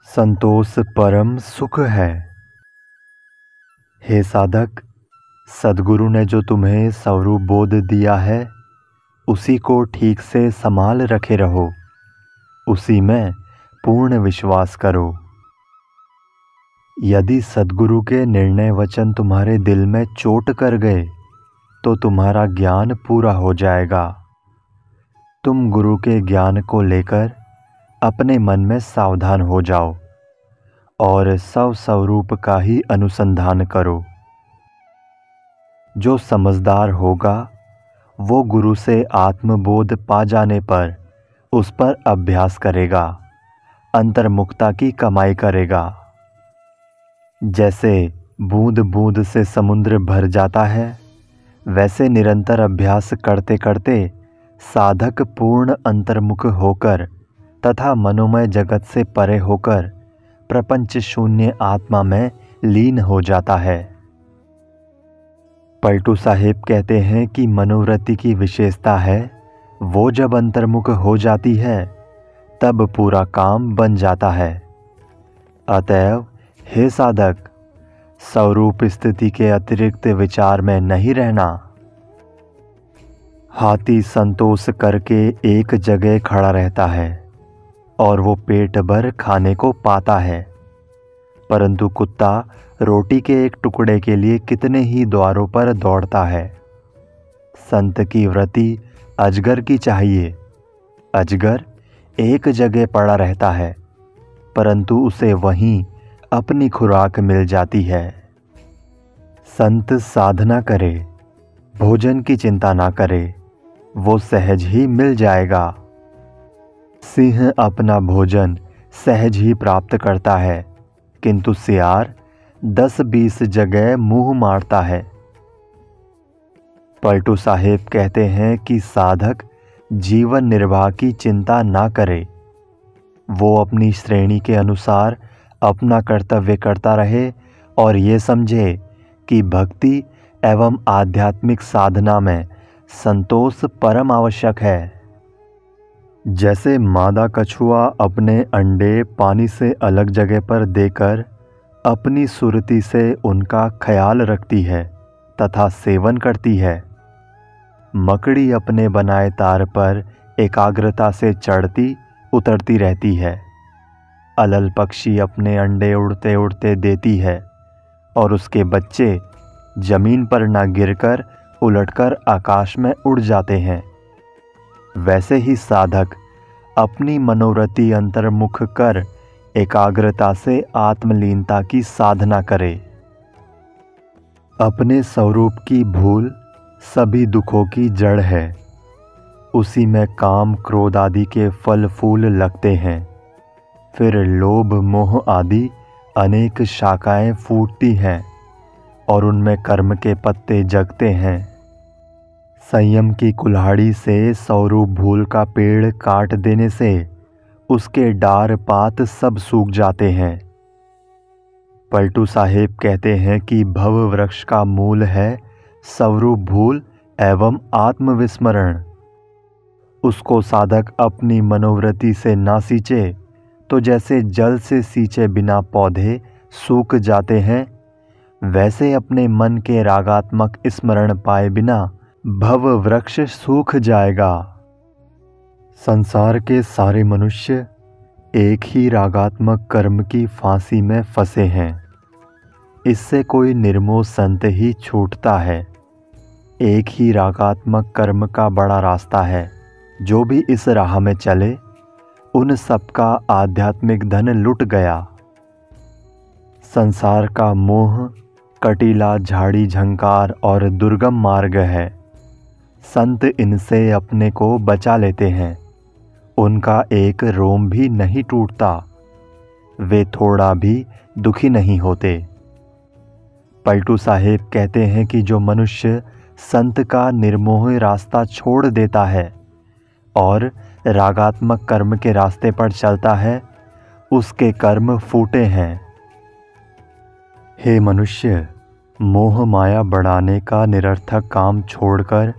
संतोष परम सुख है। हे साधक, सद्गुरु ने जो तुम्हें स्वरूप बोध दिया है उसी को ठीक से संभाल रखे रहो, उसी में पूर्ण विश्वास करो। यदि सद्गुरु के निर्णय वचन तुम्हारे दिल में चोट कर गए तो तुम्हारा ज्ञान पूरा हो जाएगा। तुम गुरु के ज्ञान को लेकर अपने मन में सावधान हो जाओ और स्वरूप का ही अनुसंधान करो। जो समझदार होगा वो गुरु से आत्मबोध पा जाने पर उस पर अभ्यास करेगा, अंतर्मुखता की कमाई करेगा। जैसे बूंद बूंद से समुद्र भर जाता है, वैसे निरंतर अभ्यास करते करते साधक पूर्ण अंतर्मुख होकर तथा मनोमय जगत से परे होकर प्रपंच शून्य आत्मा में लीन हो जाता है। पलटू साहेब कहते हैं कि मनोवृत्ति की विशेषता है वो जब अंतर्मुख हो जाती है तब पूरा काम बन जाता है। अतएव हे साधक, स्वरूप स्थिति के अतिरिक्त विचार में नहीं रहना। हाथी संतोष करके एक जगह खड़ा रहता है और वो पेट भर खाने को पाता है, परंतु कुत्ता रोटी के एक टुकड़े के लिए कितने ही द्वारों पर दौड़ता है। संत की वृत्ति अजगर की चाहिए। अजगर एक जगह पड़ा रहता है, परंतु उसे वहीं अपनी खुराक मिल जाती है। संत साधना करे, भोजन की चिंता ना करे, वो सहज ही मिल जाएगा। सिंह अपना भोजन सहज ही प्राप्त करता है, किंतु सियार 10-20 जगह मुंह मारता है। पलटू साहेब कहते हैं कि साधक जीवन निर्वाह की चिंता ना करे, वो अपनी श्रेणी के अनुसार अपना कर्तव्य करता रहे और ये समझे कि भक्ति एवं आध्यात्मिक साधना में संतोष परम आवश्यक है। जैसे मादा कछुआ अपने अंडे पानी से अलग जगह पर देकर अपनी सुरती से उनका ख्याल रखती है तथा सेवन करती है, मकड़ी अपने बनाए तार पर एकाग्रता से चढ़ती उतरती रहती है, अलल पक्षी अपने अंडे उड़ते उड़ते देती है और उसके बच्चे जमीन पर ना गिरकर उलटकर आकाश में उड़ जाते हैं, वैसे ही साधक अपनी मनोवृत्ति अंतर्मुख कर एकाग्रता से आत्मलीनता की साधना करे। अपने स्वरूप की भूल सभी दुखों की जड़ है। उसी में काम क्रोध आदि के फल फूल लगते हैं, फिर लोभ मोह आदि अनेक शाखाएं फूटती हैं और उनमें कर्म के पत्ते जगते हैं। संयम की कुल्हाड़ी से स्वरूप भूल का पेड़ काट देने से उसके डार पात सब सूख जाते हैं। पलटू साहेब कहते हैं कि भव वृक्ष का मूल है स्वरूप भूल एवं आत्मविस्मरण। उसको साधक अपनी मनोवृत्ति से ना सींचे तो जैसे जल से सींचे बिना पौधे सूख जाते हैं, वैसे अपने मन के रागात्मक स्मरण पाए बिना भव वृक्ष सूख जाएगा। संसार के सारे मनुष्य एक ही रागात्मक कर्म की फांसी में फंसे हैं। इससे कोई निर्मोह संत ही छूटता है। एक ही रागात्मक कर्म का बड़ा रास्ता है। जो भी इस राह में चले उन सबका आध्यात्मिक धन लुट गया। संसार का मोह कटीला झाड़ी झंकार और दुर्गम मार्ग है। संत इनसे अपने को बचा लेते हैं। उनका एक रोम भी नहीं टूटता, वे थोड़ा भी दुखी नहीं होते। पलटू साहेब कहते हैं कि जो मनुष्य संत का निर्मोही रास्ता छोड़ देता है और रागात्मक कर्म के रास्ते पर चलता है, उसके कर्म फूटे हैं। हे मनुष्य, मोह माया बढ़ाने का निरर्थक काम छोड़कर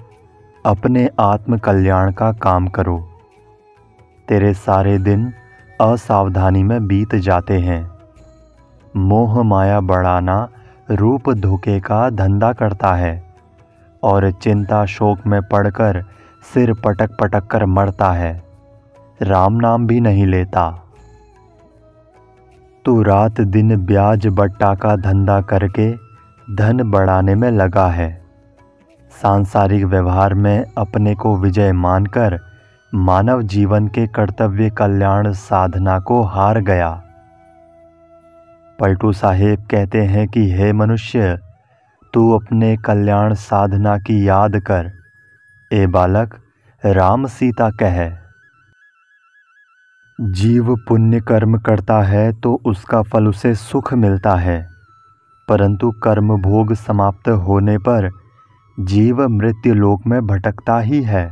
अपने आत्म कल्याण का काम करो। तेरे सारे दिन असावधानी में बीत जाते हैं। मोह माया बढ़ाना रूप धोखे का धंधा करता है और चिंता शोक में पड़कर सिर पटक पटक कर मरता है, राम नाम भी नहीं लेता। तू रात दिन ब्याज बट्टा का धंधा करके धन बढ़ाने में लगा है। सांसारिक व्यवहार में अपने को विजय मानकर मानव जीवन के कर्तव्य कल्याण साधना को हार गया। पलटू साहेब कहते हैं कि हे मनुष्य, तू अपने कल्याण साधना की याद कर। ए बालक, राम सीता कह। जीव पुण्य कर्म करता है तो उसका फल उसे सुख मिलता है, परंतु कर्म भोग समाप्त होने पर जीव मृत्यु लोक में भटकता ही है।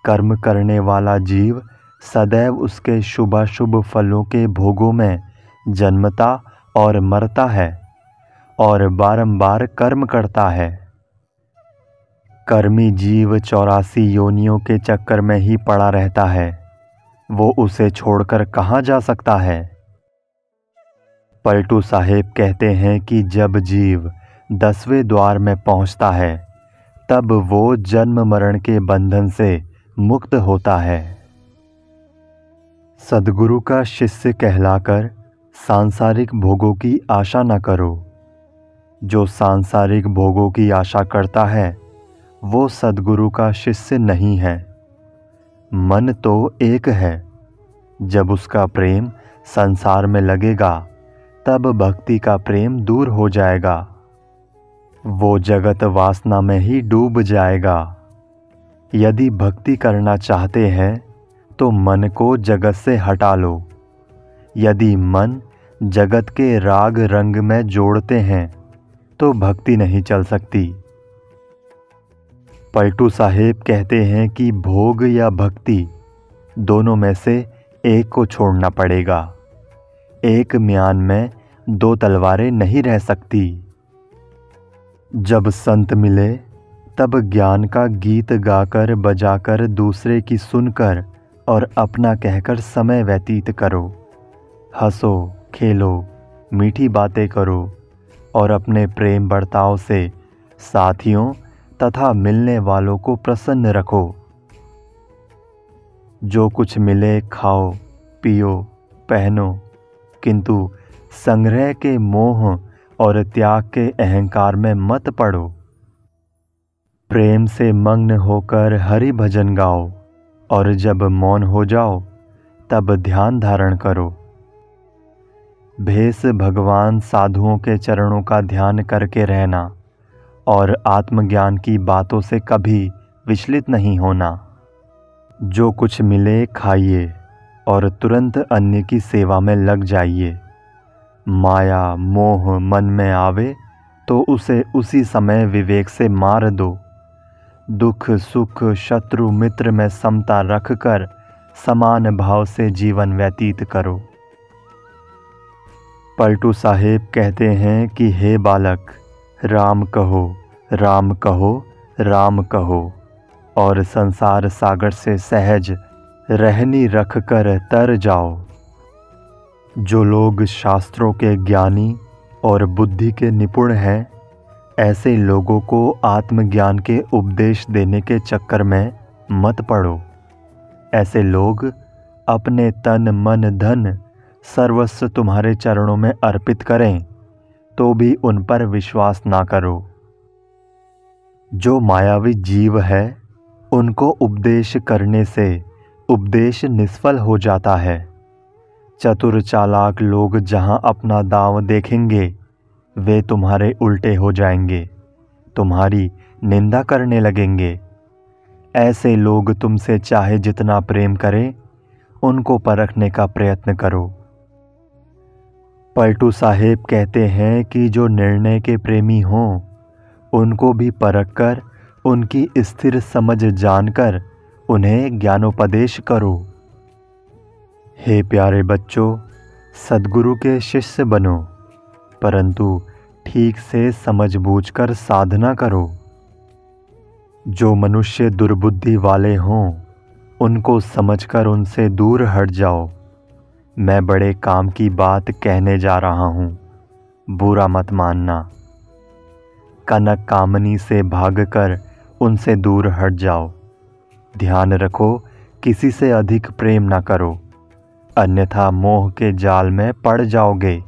कर्म करने वाला जीव सदैव उसके शुभाशुभ फलों के भोगों में जन्मता और मरता है और बारंबार कर्म करता है। कर्मी जीव 84 योनियों के चक्कर में ही पड़ा रहता है, वो उसे छोड़कर कहाँ जा सकता है। पलटू साहेब कहते हैं कि जब जीव 10वें द्वार में पहुँचता है तब वो जन्म मरण के बंधन से मुक्त होता है। सद्गुरु का शिष्य कहलाकर सांसारिक भोगों की आशा न करो। जो सांसारिक भोगों की आशा करता है वो सद्गुरु का शिष्य नहीं है। मन तो एक है, जब उसका प्रेम संसार में लगेगा तब भक्ति का प्रेम दूर हो जाएगा। वो जगत वासना में ही डूब जाएगा। यदि भक्ति करना चाहते हैं तो मन को जगत से हटा लो। यदि मन जगत के राग रंग में जोड़ते हैं तो भक्ति नहीं चल सकती। पलटू साहेब कहते हैं कि भोग या भक्ति दोनों में से एक को छोड़ना पड़ेगा। एक म्यान में 2 तलवारें नहीं रह सकती। जब संत मिले तब ज्ञान का गीत गाकर बजाकर दूसरे की सुनकर और अपना कहकर समय व्यतीत करो। हंसो, खेलो, मीठी बातें करो और अपने प्रेम बर्ताव से साथियों तथा मिलने वालों को प्रसन्न रखो। जो कुछ मिले खाओ, पियो, पहनो, किंतु संग्रह के मोह और त्याग के अहंकार में मत पड़ो। प्रेम से मग्न होकर हरि भजन गाओ और जब मौन हो जाओ तब ध्यान धारण करो। भेष भगवान साधुओं के चरणों का ध्यान करके रहना और आत्मज्ञान की बातों से कभी विचलित नहीं होना। जो कुछ मिले खाइए और तुरंत अन्य की सेवा में लग जाइए। माया मोह मन में आवे तो उसे उसी समय विवेक से मार दो। दुख सुख शत्रु मित्र में समता रखकर समान भाव से जीवन व्यतीत करो। पलटू साहेब कहते हैं कि हे बालक, राम कहो, राम कहो, राम कहो और संसार सागर से सहज रहनी रखकर तर जाओ। जो लोग शास्त्रों के ज्ञानी और बुद्धि के निपुण हैं, ऐसे लोगों को आत्मज्ञान के उपदेश देने के चक्कर में मत पड़ो। ऐसे लोग अपने तन मन धन सर्वस्व तुम्हारे चरणों में अर्पित करें तो भी उन पर विश्वास ना करो। जो मायावी जीव है उनको उपदेश करने से उपदेश निष्फल हो जाता है। चतुर चालाक लोग जहाँ अपना दांव देखेंगे वे तुम्हारे उल्टे हो जाएंगे, तुम्हारी निंदा करने लगेंगे। ऐसे लोग तुमसे चाहे जितना प्रेम करें, उनको परखने का प्रयत्न करो। पलटू साहेब कहते हैं कि जो निर्णय के प्रेमी हों उनको भी परखकर उनकी स्थिर समझ जानकर उन्हें ज्ञानोपदेश करो। हे प्यारे बच्चों, सद्गुरु के शिष्य बनो, परंतु ठीक से समझ बूझकर साधना करो। जो मनुष्य दुर्बुद्धि वाले हों उनको समझकर उनसे दूर हट जाओ मैं बड़े काम की बात कहने जा रहा हूँ, बुरा मत मानना। कनक कामनी से भागकर उनसे दूर हट जाओ। ध्यान रखो, किसी से अधिक प्रेम न करो, अन्यथा मोह के जाल में पड़ जाओगे।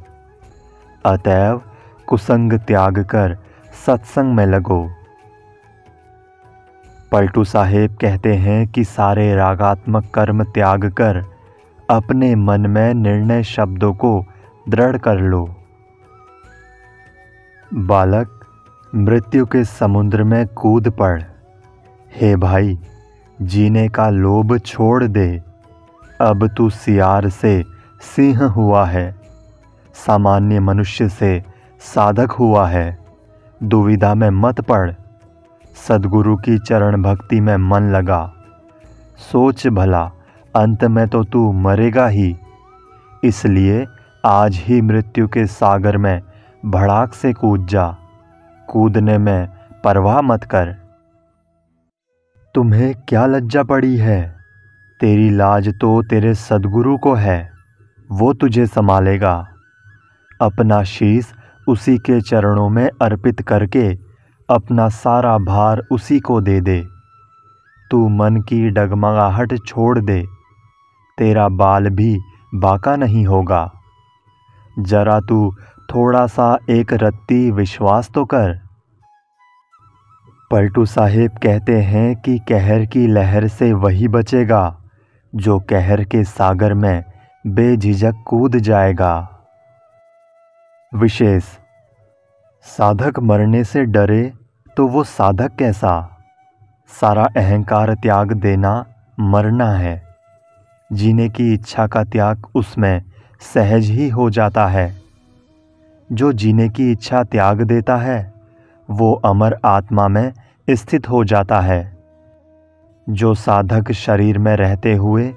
अतएव कुसंग त्याग कर सत्संग में लगो। पलटू साहेब कहते हैं कि सारे रागात्मक कर्म त्याग कर अपने मन में निर्णय शब्दों को दृढ़ कर लो। बालक, मृत्यु के समुद्र में कूद पड़। हे भाई, जीने का लोभ छोड़ दे। अब तू सियार से सिंह हुआ है, सामान्य मनुष्य से साधक हुआ है। दुविधा में मत पड़, सद्गुरु की चरण भक्ति में मन लगा। सोच भला, अंत में तो तू मरेगा ही, इसलिए आज ही मृत्यु के सागर में भड़ाक से कूद जा। कूदने में परवाह मत कर। तुम्हें क्या लज्जा पड़ी है? तेरी लाज तो तेरे सद्गुरु को है, वो तुझे संभालेगा। अपना शीश उसी के चरणों में अर्पित करके अपना सारा भार उसी को दे दे। तू मन की डगमगाहट छोड़ दे, तेरा बाल भी बाका नहीं होगा। जरा तू थोड़ा सा एक रत्ती विश्वास तो कर। पलटू साहेब कहते हैं कि कहर की लहर से वही बचेगा जो कहर के सागर में बेझिझक कूद जाएगा। विशेष: साधक मरने से डरे तो वो साधक कैसा? सारा अहंकार त्याग देना मरना है। जीने की इच्छा का त्याग उसमें सहज ही हो जाता है। जो जीने की इच्छा त्याग देता है वो अमर आत्मा में स्थित हो जाता है। जो साधक शरीर में रहते हुए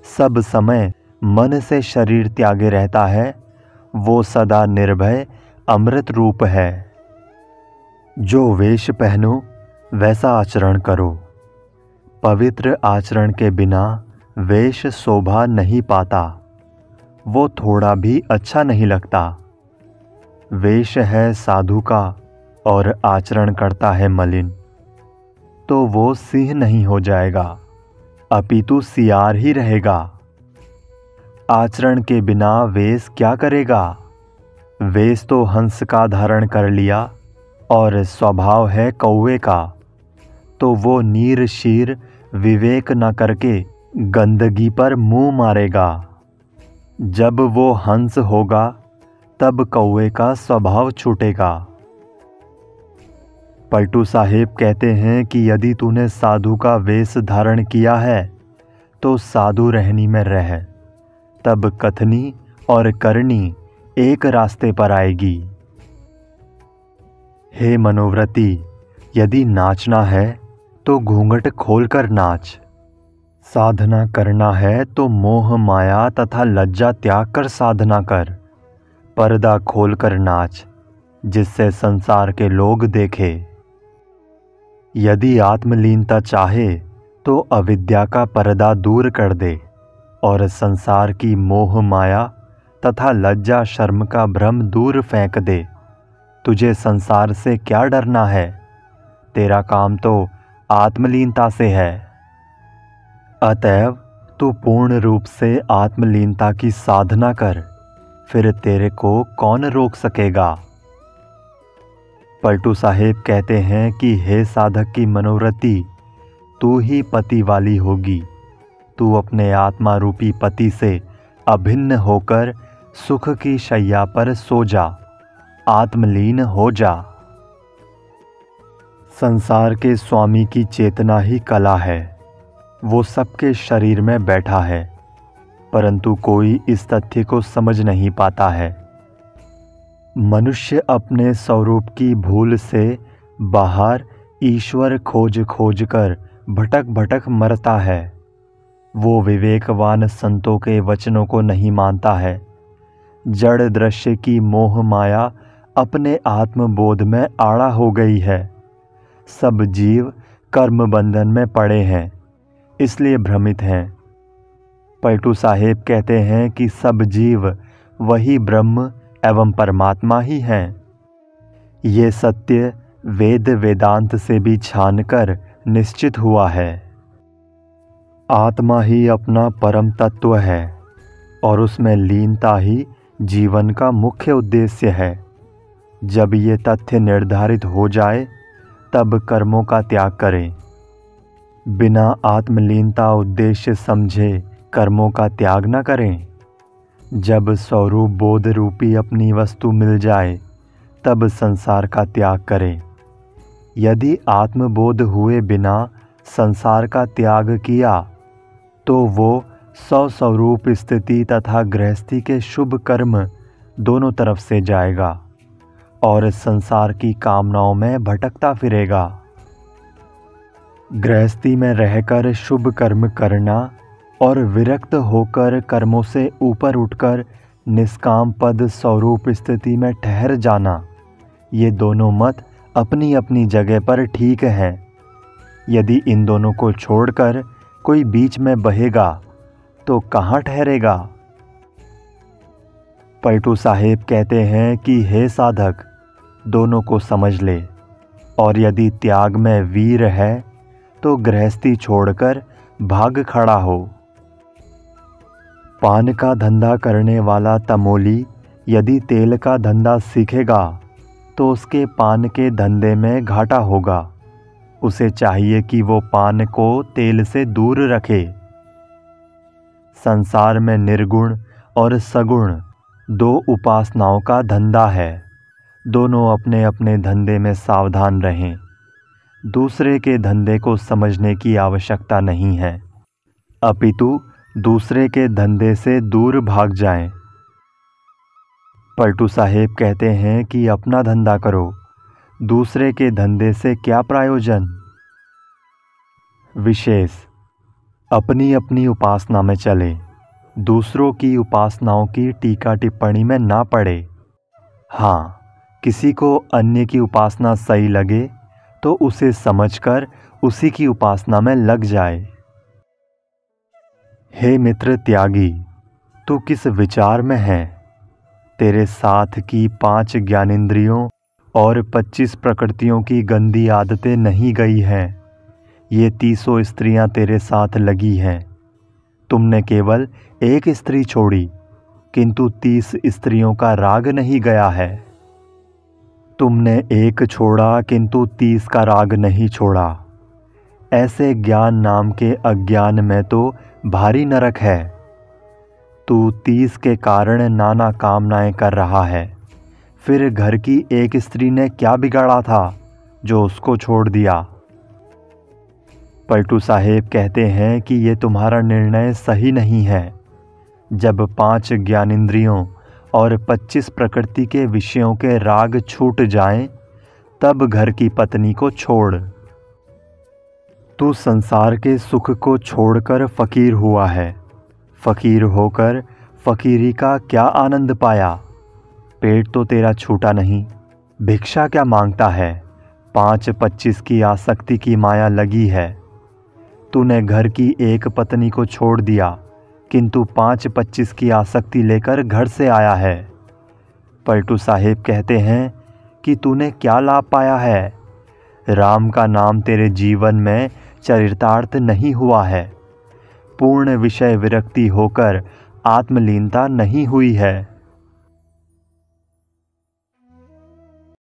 सब समय मन से शरीर त्यागे रहता है वो सदा निर्भय अमृत रूप है। जो वेश पहनो वैसा आचरण करो। पवित्र आचरण के बिना वेश शोभा नहीं पाता, वो थोड़ा भी अच्छा नहीं लगता। वेश है साधु का और आचरण करता है मलिन, तो वो सिंह नहीं हो जाएगा, अपितु सियार ही रहेगा। आचरण के बिना वेश क्या करेगा? वेश तो हंस का धारण कर लिया और स्वभाव है कौवे का, तो वो नीर शीर विवेक न करके गंदगी पर मुंह मारेगा। जब वो हंस होगा तब कौवे का स्वभाव छूटेगा। पलटू साहेब कहते हैं कि यदि तूने साधु का वेश धारण किया है तो साधु रहनी में रह, तब कथनी और करनी एक रास्ते पर आएगी। हे मनोवृत्ति, यदि नाचना है तो घूंघट खोलकर नाच। साधना करना है तो मोह माया तथा लज्जा त्याग कर साधना कर। पर्दा खोलकर नाच, जिससे संसार के लोग देखे। यदि आत्मलीनता चाहे तो अविद्या का पर्दा दूर कर दे और संसार की मोह माया तथा लज्जा शर्म का भ्रम दूर फेंक दे। तुझे संसार से क्या डरना है? तेरा काम तो आत्मलीनता से है। अतएव तू पूर्ण रूप से आत्मलीनता की साधना कर, फिर तेरे को कौन रोक सकेगा? पलटू साहेब कहते हैं कि हे साधक की मनोवृत्ति, तू ही पति वाली होगी। तू अपने आत्मा रूपी पति से अभिन्न होकर सुख की शैया पर सो जा, आत्मलीन हो जा। संसार के स्वामी की चेतना ही कला है, वो सबके शरीर में बैठा है, परंतु कोई इस तथ्य को समझ नहीं पाता है। मनुष्य अपने स्वरूप की भूल से बाहर ईश्वर खोज खोज कर भटक भटक मरता है। वो विवेकवान संतों के वचनों को नहीं मानता है। जड़ दृश्य की मोह माया अपने आत्मबोध में आड़ा हो गई है। सब जीव कर्म बंधन में पड़े हैं, इसलिए भ्रमित हैं। पलटू साहेब कहते हैं कि सब जीव वही ब्रह्म एवं परमात्मा ही हैं। ये सत्य वेद वेदांत से भी छानकर निश्चित हुआ है। आत्मा ही अपना परम तत्व है और उसमें लीनता ही जीवन का मुख्य उद्देश्य है। जब ये तथ्य निर्धारित हो जाए तब कर्मों का त्याग करें। बिना आत्मलीनता उद्देश्य समझे कर्मों का त्याग न करें। जब स्वरूप बोध रूपी अपनी वस्तु मिल जाए तब संसार का त्याग करें। यदि आत्मबोध हुए बिना संसार का त्याग किया तो वो स्वस्वरूप स्थिति तथा गृहस्थी के शुभ कर्म दोनों तरफ से जाएगा और संसार की कामनाओं में भटकता फिरेगा। गृहस्थी में रहकर शुभ कर्म करना और विरक्त होकर कर्मों से ऊपर उठकर निष्काम पद स्वरूप स्थिति में ठहर जाना, ये दोनों मत अपनी अपनी जगह पर ठीक हैं। यदि इन दोनों को छोड़कर कोई बीच में बहेगा तो कहाँ ठहरेगा। पलटू साहेब कहते हैं कि हे साधक, दोनों को समझ ले और यदि त्याग में वीर है तो गृहस्थी छोड़कर भाग खड़ा हो। पान का धंधा करने वाला तमोली यदि तेल का धंधा सीखेगा तो उसके पान के धंधे में घाटा होगा। उसे चाहिए कि वो पान को तेल से दूर रखे। संसार में निर्गुण और सगुण दो उपासनाओं का धंधा है। दोनों अपने अपने धंधे में सावधान रहें। दूसरे के धंधे को समझने की आवश्यकता नहीं है, अपितु दूसरे के धंधे से दूर भाग जाएं। पलटू साहेब कहते हैं कि अपना धंधा करो, दूसरे के धंधे से क्या प्रयोजन। विशेष अपनी अपनी उपासना में चले, दूसरों की उपासनाओं की टीका टिप्पणी में ना पड़े। हाँ, किसी को अन्य की उपासना सही लगे तो उसे समझकर उसी की उपासना में लग जाए। हे मित्र त्यागी, तू किस विचार में है। तेरे साथ की 5 ज्ञानेंद्रियों और 25 प्रकृतियों की गंदी आदतें नहीं गई हैं। ये 30 स्त्रियां तेरे साथ लगी हैं। तुमने केवल एक स्त्री छोड़ी, किंतु 30 स्त्रियों का राग नहीं गया है। तुमने एक छोड़ा किंतु 30 का राग नहीं छोड़ा। ऐसे ज्ञान नाम के अज्ञान में तो भारी नरक है। तू 30 के कारण नाना कामनाएं कर रहा है। फिर घर की एक स्त्री ने क्या बिगाड़ा था जो उसको छोड़ दिया। पलटू साहेब कहते हैं कि ये तुम्हारा निर्णय सही नहीं है। जब 5 ज्ञानेंद्रियों और 25 प्रकृति के विषयों के राग छूट जाएं, तब घर की पत्नी को छोड़। तू संसार के सुख को छोड़कर फकीर हुआ है। फकीर होकर फकीरी का क्या आनंद पाया। पेट तो तेरा छूटा नहीं, भिक्षा क्या मांगता है। 5-25 की आसक्ति की माया लगी है। तूने घर की एक पत्नी को छोड़ दिया, किंतु 5-25 की आसक्ति लेकर घर से आया है। पलटू साहेब कहते हैं कि तूने क्या लाभ पाया है। राम का नाम तेरे जीवन में चरितार्थ नहीं हुआ है। पूर्ण विषय विरक्ति होकर आत्मलीनता नहीं हुई है।